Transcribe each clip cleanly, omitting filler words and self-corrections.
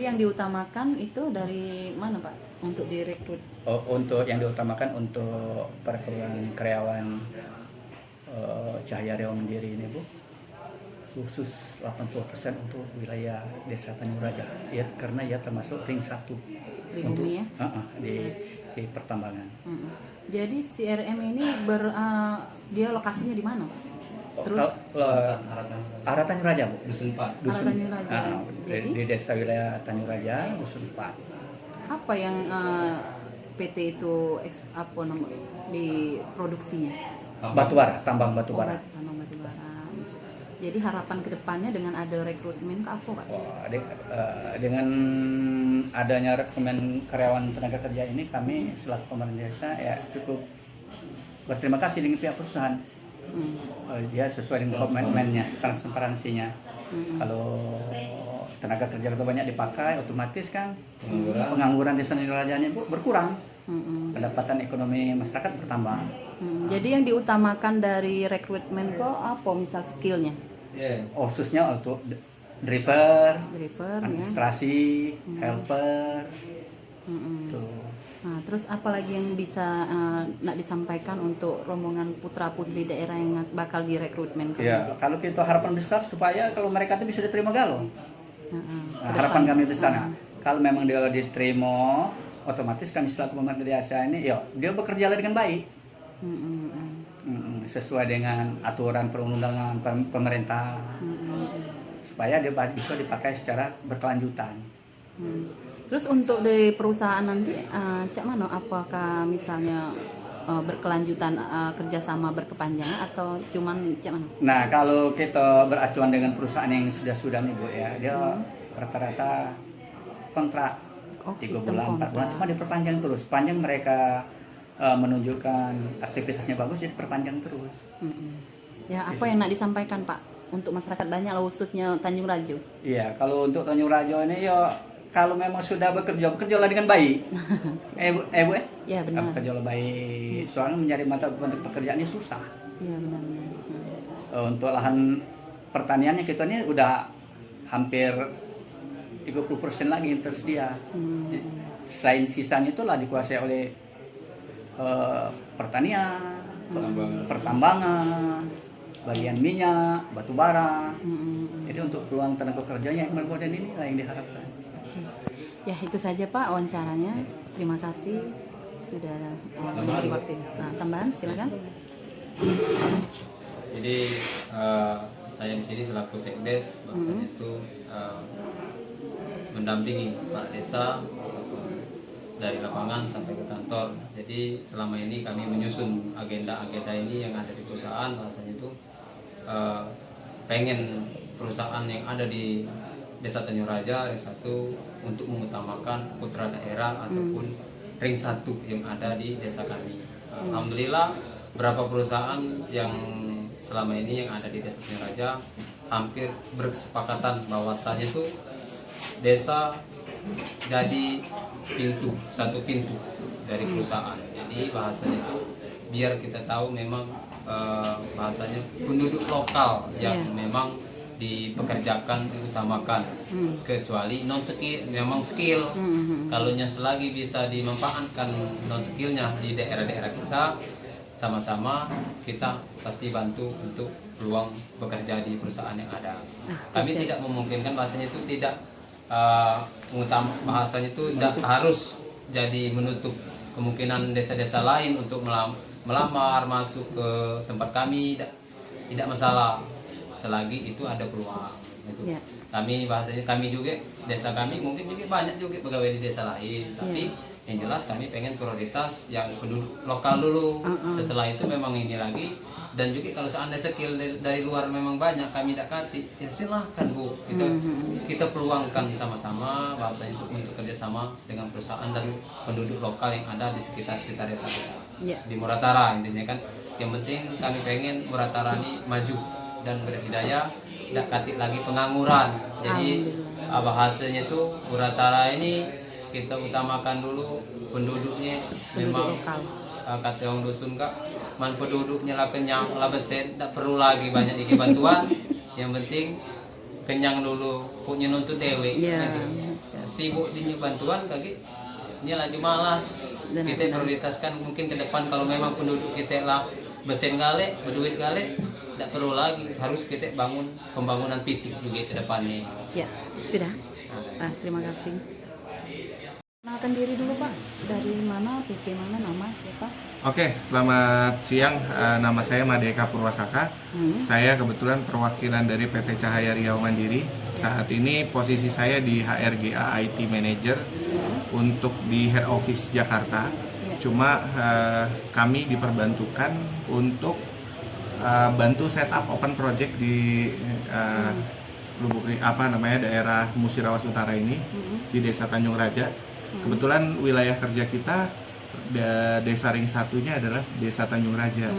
yang diutamakan itu dari mana Pak untuk direkrut? Untuk yang diutamakan untuk perkebunan karyawan Cahaya Riau Mandiri ini Bu, khusus 80% untuk wilayah Desa Tanjung Raja. Ya, karena ya termasuk ring 1 untuk Pribumi ya? di pertambangan. Jadi CRM ini dia lokasinya di mana? Terus Arah Tanjung Raja Bu. Dusun 4. Arah Tanjung Raja. Jadi Di desa wilayah Tanjung Raja, Dusun 4. apa yang PT itu di produksinya? Batubara, tambang batubara. Tambang batubara. Jadi harapan kedepannya dengan ada rekrutmen ke apa Pak? Dengan adanya rekrutmen karyawan tenaga kerja ini, kami selaku pemerintah desa ya cukup berterima kasih dengan pihak perusahaan. Dia sesuai dengan komitmennya, transparansinya. Kalau tenaga kerja itu banyak dipakai, otomatis kan pengangguran di sana rajanya berkurang. Pendapatan ekonomi masyarakat bertambah. Jadi yang diutamakan dari rekrutmen kok apa misal skillnya? Khususnya untuk driver, ya. administrasi, helper. Tuh. Nah, terus apa lagi yang bisa nak disampaikan untuk rombongan putra putri daerah yang bakal direkrutmen? Ya, kalau kita harapan besar supaya kalau mereka itu bisa diterima galau. Harapan kami besar. Kalau memang dia diterima, otomatis kami selaku pemerintah desa ini, ya dia bekerja dengan baik. Sesuai dengan aturan perundangan pemerintah. Supaya dia bisa dipakai secara berkelanjutan. Terus untuk di perusahaan nanti, cak mana? Apakah misalnya berkelanjutan kerjasama berkepanjangan atau cuman cak mana? Nah, kalau kita beracuan dengan perusahaan yang sudah nih Bu ya, dia rata-rata kontrak 3 bulan, 4 bulan, cuma diperpanjang terus. Panjang mereka menunjukkan aktivitasnya bagus, jadi perpanjang terus. Ya, apa yang nak disampaikan Pak untuk masyarakat banyak, khususnya Tanjung Rajo? Iya, kalau untuk Tanjung Rajo ini ya kalau memang sudah bekerjalah dengan baik. Bu? Ya benar. Bekerjalah baik. Soalnya mencari mata pekerjaan ini susah. Iya benar. Untuk lahan pertaniannya kita ini udah hampir 30% lagi yang tersedia. Selain sisanya itulah dikuasai oleh pertanian, pertambangan, bagian minyak, batu bara. Jadi untuk peluang tenaga kerjanya yang bermodern ini lah yang diharapkan. Ya itu saja Pak wawancaranya. Terima kasih sudah memberi waktu. Nah, tambahan silakan. Jadi saya di sini selaku sekdes, bahasanya itu mendampingi para desa dari lapangan sampai ke kantor. Jadi selama ini kami menyusun agenda-agenda ini yang ada di perusahaan, bahasanya itu pengen perusahaan yang ada di Desa Tanjung Raja ring 1 untuk mengutamakan putra daerah ataupun ring 1 yang ada di desa kami. Alhamdulillah beberapa perusahaan yang selama ini yang ada di Desa Tanjung Raja hampir berkesepakatan bahwasanya itu desa jadi satu pintu dari perusahaan. Jadi bahasanya itu biar kita tahu memang bahasanya penduduk lokal yang memang dipekerjakan, diutamakan, kecuali non skill, memang skill. Kalau selagi bisa dimanfaatkan non skillnya di daerah-daerah kita, sama-sama kita pasti bantu untuk peluang bekerja di perusahaan yang ada. Kami tidak memungkinkan bahasanya itu tidak bahasanya itu tidak harus jadi menutup kemungkinan desa-desa lain untuk melamar masuk ke tempat kami, tidak masalah selagi itu ada peluang. Itu kami bahasanya, kami juga desa kami mungkin juga banyak juga pegawai di desa lain, tapi yang jelas kami pengen prioritas yang penduduk lokal dulu. Setelah itu memang ini lagi. Dan juga kalau seandainya skill dari luar memang banyak kami dakati, ya silahkan Bu, kita peluangkan sama-sama bahasanya itu untuk kerjasama dengan perusahaan dan penduduk lokal yang ada di sekitar desa kita. Di Muratara intinya kan, yang penting kami pengen Muratara ini maju dan berhidayah, tidak katik lagi pengangguran. Jadi bahasanya itu Muratara ini kita utamakan dulu penduduknya, memang kata orang dusun kak, man penduduknya lah kenyang lah besen, tidak perlu lagi banyak iki bantuan. Yang penting kenyang dulu, punya nuntut dewe. sibuk di bantuan kaki ini lagi malas. Benar, Kita benar. prioritaskan mungkin ke depan kalau memang penduduk kita lah besen gale, berduit gale, tidak perlu lagi harus kita bangun pembangunan fisik juga ke depannya. Ya, sudah. Terima kasih. Kenalkan diri dulu Pak. Dari mana, PP mana, nama siapa? Oke, selamat siang. Nama saya Madeka Purwasaka. Saya kebetulan perwakilan dari PT Cahaya Riau Mandiri. Saat ini posisi saya di HRGA IT Manager untuk di Head Office Jakarta. Cuma kami diperbantukan untuk bantu setup open project di Lubuk, daerah Musirawas Utara ini di Desa Tanjung Raja. Kebetulan wilayah kerja kita desa ring satunya adalah Desa Tanjung Raja.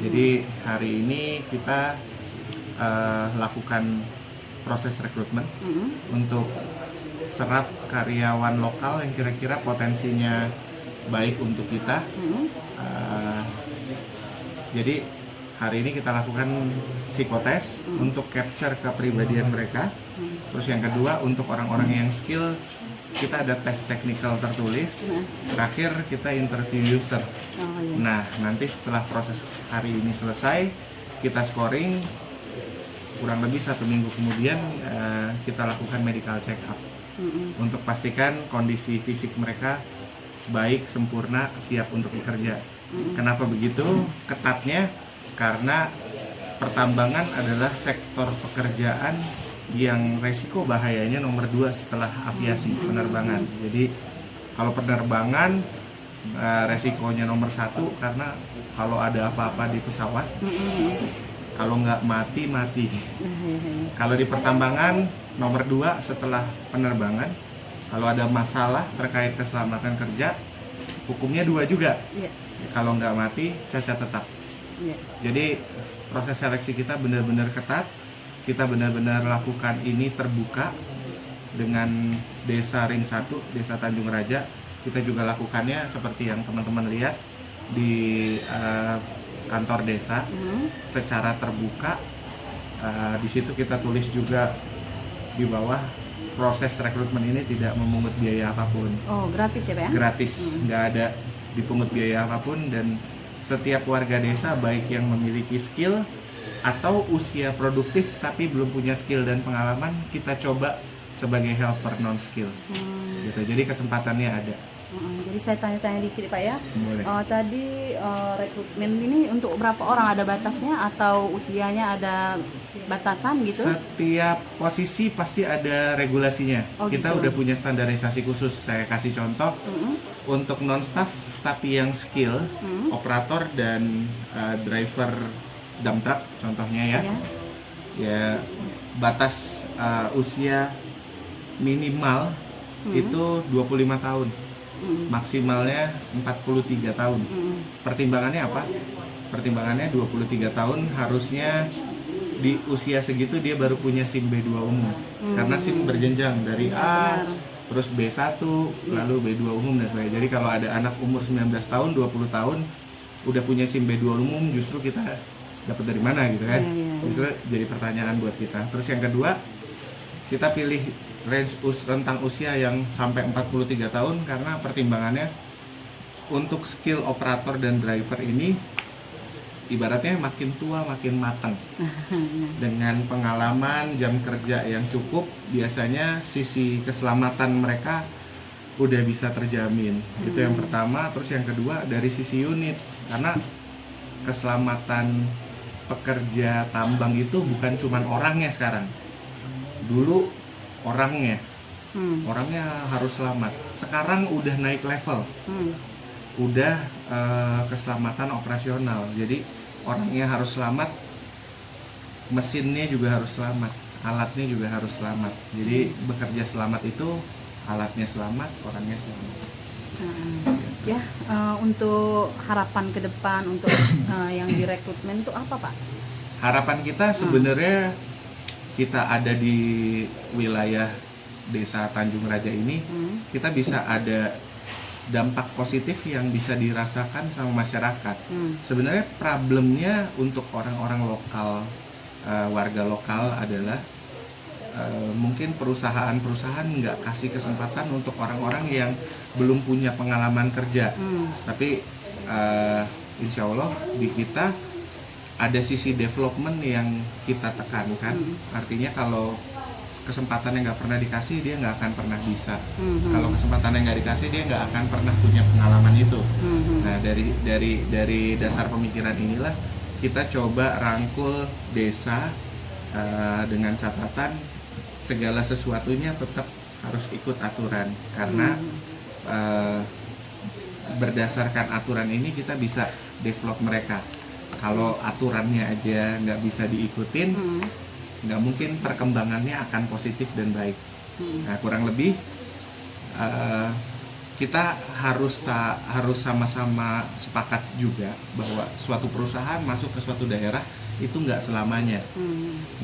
Jadi hari ini kita lakukan proses rekrutmen untuk serap karyawan lokal yang kira-kira potensinya baik untuk kita. Jadi hari ini kita lakukan psikotes untuk capture kepribadian mereka. Terus yang kedua, untuk orang-orang yang skill, kita ada tes technical tertulis. Terakhir kita interview user. Nah, nanti setelah proses hari ini selesai, kita scoring. Kurang lebih 1 minggu kemudian kita lakukan medical check up untuk pastikan kondisi fisik mereka baik, sempurna, siap untuk bekerja. Kenapa begitu ketatnya? Karena pertambangan adalah sektor pekerjaan yang resiko bahayanya nomor 2 setelah aviasi, penerbangan. Jadi kalau penerbangan resikonya nomor 1 karena kalau ada apa-apa di pesawat, kalau nggak mati. Kalau di pertambangan nomor 2 setelah penerbangan, kalau ada masalah terkait keselamatan kerja, hukumnya 2 juga. Kalau nggak mati, cacat tetap. Jadi proses seleksi kita benar-benar ketat. Kita benar-benar lakukan ini terbuka dengan Desa Ring 1, Desa Tanjung Raja. Kita juga lakukannya seperti yang teman-teman lihat di kantor desa secara terbuka. Di situ kita tulis juga di bawah, proses rekrutmen ini tidak memungut biaya apapun. Oh, gratis ya Pak ya? Gratis, nggak ada dipungut biaya apapun, dan setiap warga desa baik yang memiliki skill atau usia produktif tapi belum punya skill dan pengalaman, kita coba sebagai helper non skill. Gitu. Jadi kesempatannya ada. Jadi saya tanya-tanya dikit Pak ya. Boleh. Tadi rekrutmen ini untuk berapa orang, ada batasnya atau usianya ada batasan gitu? Setiap posisi pasti ada regulasinya. Oh, Kita gitu. udah punya standarisasi khusus. Saya kasih contoh untuk non staff tapi yang skill, operator dan driver dump truck contohnya ya. Ya batas usia minimal itu 25 tahun. Maksimalnya 43 tahun. Pertimbangannya apa? Pertimbangannya 23 tahun harusnya di usia segitu dia baru punya SIM B2 umum. Karena SIM berjenjang dari A, terus B1, lalu B2 umum dan sebagainya. Jadi kalau ada anak umur 19 tahun, 20 tahun udah punya SIM B2 umum, justru kita dapat dari mana gitu kan? Justru jadi pertanyaan buat kita. Terus yang kedua, kita pilih range rentang usia yang sampai 43 tahun karena pertimbangannya untuk skill operator dan driver ini ibaratnya makin tua makin matang. Dengan pengalaman, jam kerja yang cukup, biasanya sisi keselamatan mereka udah bisa terjamin. Itu yang pertama. Terus yang kedua dari sisi unit, karena keselamatan pekerja tambang itu bukan cuma orangnya sekarang. Dulu orangnya harus selamat. Sekarang udah naik level, udah keselamatan operasional. Jadi orangnya harus selamat, mesinnya juga harus selamat, alatnya juga harus selamat. Jadi bekerja selamat itu alatnya selamat, orangnya selamat. Ya, untuk harapan ke depan untuk yang direkrutmen itu apa Pak? Harapan kita sebenarnya kita ada di wilayah Desa Tanjung Raja ini, kita bisa ada dampak positif yang bisa dirasakan sama masyarakat. Sebenarnya problemnya untuk orang-orang lokal, warga lokal adalah mungkin perusahaan-perusahaan nggak kasih kesempatan untuk orang-orang yang belum punya pengalaman kerja. Tapi insya Allah di kita ada sisi development yang kita tekankan. Artinya kalau kesempatan yang nggak pernah dikasih, dia nggak akan pernah bisa. Kalau kesempatan yang nggak dikasih, dia nggak akan pernah punya pengalaman itu. Nah, dari dasar pemikiran inilah kita coba rangkul desa dengan catatan segala sesuatunya tetap harus ikut aturan, karena berdasarkan aturan ini kita bisa develop mereka. Kalau aturannya aja nggak bisa diikutin, nggak mungkin perkembangannya akan positif dan baik. Nah, kurang lebih kita harus sama-sama sepakat juga bahwa suatu perusahaan masuk ke suatu daerah itu nggak selamanya,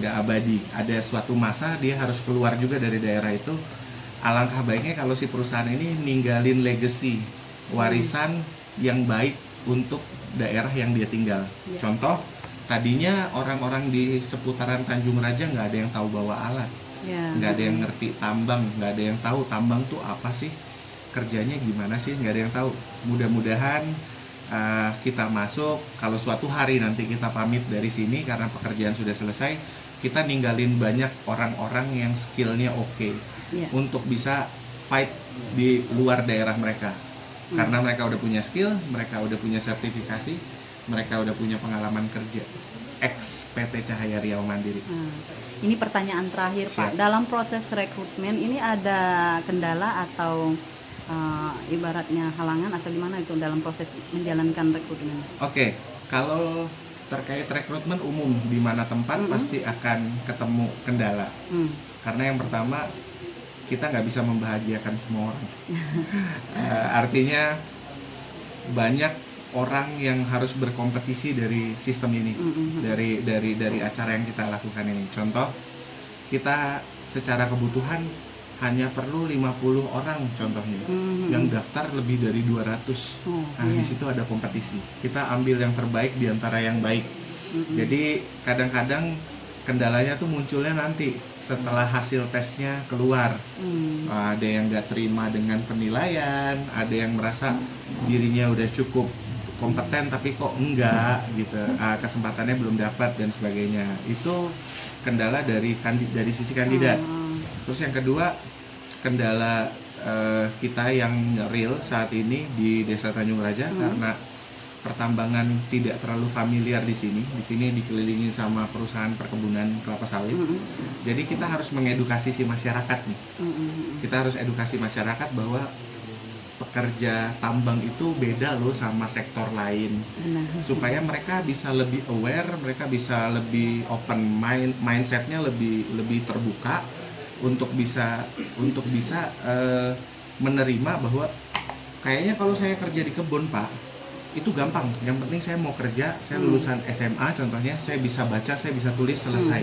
nggak abadi. Ada suatu masa dia harus keluar juga dari daerah itu. Alangkah baiknya kalau si perusahaan ini ninggalin legacy, warisan yang baik untuk daerah yang dia tinggal. Contoh, tadinya orang-orang di seputaran Tanjung Raja nggak ada yang tahu bawa alat, nggak ada yang ngerti tambang, nggak ada yang tahu tambang tuh apa sih, kerjanya gimana sih, nggak ada yang tahu. Mudah-mudahan kita masuk, kalau suatu hari nanti kita pamit dari sini karena pekerjaan sudah selesai, kita ninggalin banyak orang-orang yang skillnya oke, untuk bisa fight di luar daerah mereka. Karena mereka udah punya skill, mereka udah punya sertifikasi, mereka udah punya pengalaman kerja. Ex PT Cahaya Riau Mandiri. Ini pertanyaan terakhir, Pak. Dalam proses rekrutmen ini ada kendala atau ibaratnya halangan atau gimana itu dalam proses menjalankan rekrutmen? Oke, kalau terkait rekrutmen umum di mana tempat pasti akan ketemu kendala. Karena yang pertama, kita nggak bisa membahagiakan semua orang. Artinya banyak orang yang harus berkompetisi dari sistem ini, dari acara yang kita lakukan ini. Contoh, kita secara kebutuhan hanya perlu 50 orang contohnya, yang daftar lebih dari 200. Nah, di situ ada kompetisi. Kita ambil yang terbaik di antara yang baik. Jadi kadang-kadang kendalanya tuh munculnya nanti setelah hasil tesnya keluar. Ada yang nggak terima dengan penilaian, ada yang merasa dirinya udah cukup kompeten tapi kok enggak gitu, kesempatannya belum dapat dan sebagainya. Itu kendala dari sisi kandidat. Terus yang kedua, kendala kita yang real saat ini di Desa Tanjung Raja, karena pertambangan tidak terlalu familiar di sini. Di sini dikelilingi sama perusahaan perkebunan kelapa sawit. Jadi kita harus mengedukasi si masyarakat nih. Kita harus edukasi masyarakat bahwa pekerja tambang itu beda loh sama sektor lain. Supaya mereka bisa lebih aware, mereka bisa lebih open mind, mindsetnya lebih terbuka untuk bisa menerima bahwa kayaknya kalau saya kerja di kebun, Pak, itu gampang. Yang penting saya mau kerja, saya lulusan SMA contohnya, saya bisa baca, saya bisa tulis, selesai.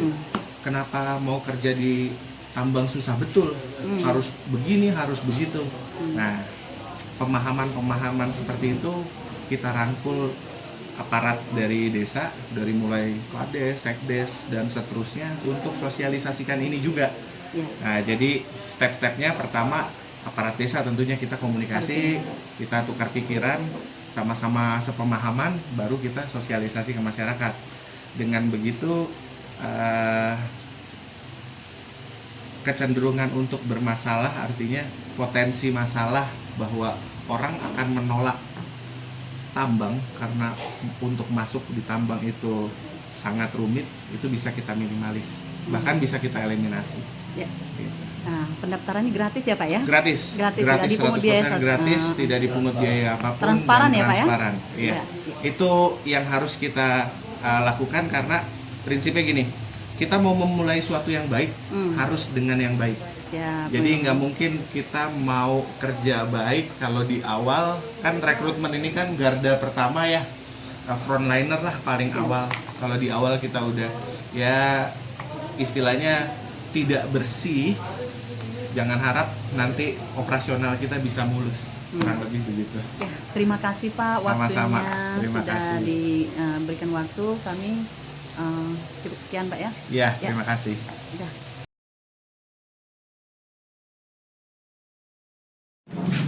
Kenapa mau kerja di tambang susah? Betul, harus begini, harus begitu. Nah, pemahaman seperti itu kita rangkul aparat dari desa, dari mulai Kades, Sekdes, dan seterusnya untuk sosialisasikan ini juga. Nah, jadi step-stepnya pertama, aparat desa tentunya kita komunikasi, kita tukar pikiran, sama-sama sepemahaman, baru kita sosialisasi ke masyarakat. Dengan begitu kecenderungan untuk bermasalah, artinya potensi masalah bahwa orang akan menolak tambang karena untuk masuk di tambang itu sangat rumit, itu bisa kita minimalis, bahkan bisa kita eliminasi. Gitu. Nah, pendaftarannya gratis ya, Pak ya? Gratis, tidak dipungut 100% biaya gratis, tidak dipungut biaya apapun. Transparan dan ya, Pak ya? Transparan, iya. Itu yang harus kita lakukan, karena prinsipnya gini, kita mau memulai suatu yang baik harus dengan yang baik. Jadi nggak mungkin kita mau kerja baik kalau di awal, kan rekrutmen ini kan garda pertama ya, frontliner lah paling awal. Kalau di awal kita udah ya istilahnya tidak bersih, jangan harap nanti operasional kita bisa mulus. Kurang lebih begitu. Terima kasih Pak, Sama-sama. waktunya Terima sudah kasih. diberikan waktu kami. Cukup sekian Pak ya. Ya, terima kasih. Udah. ya.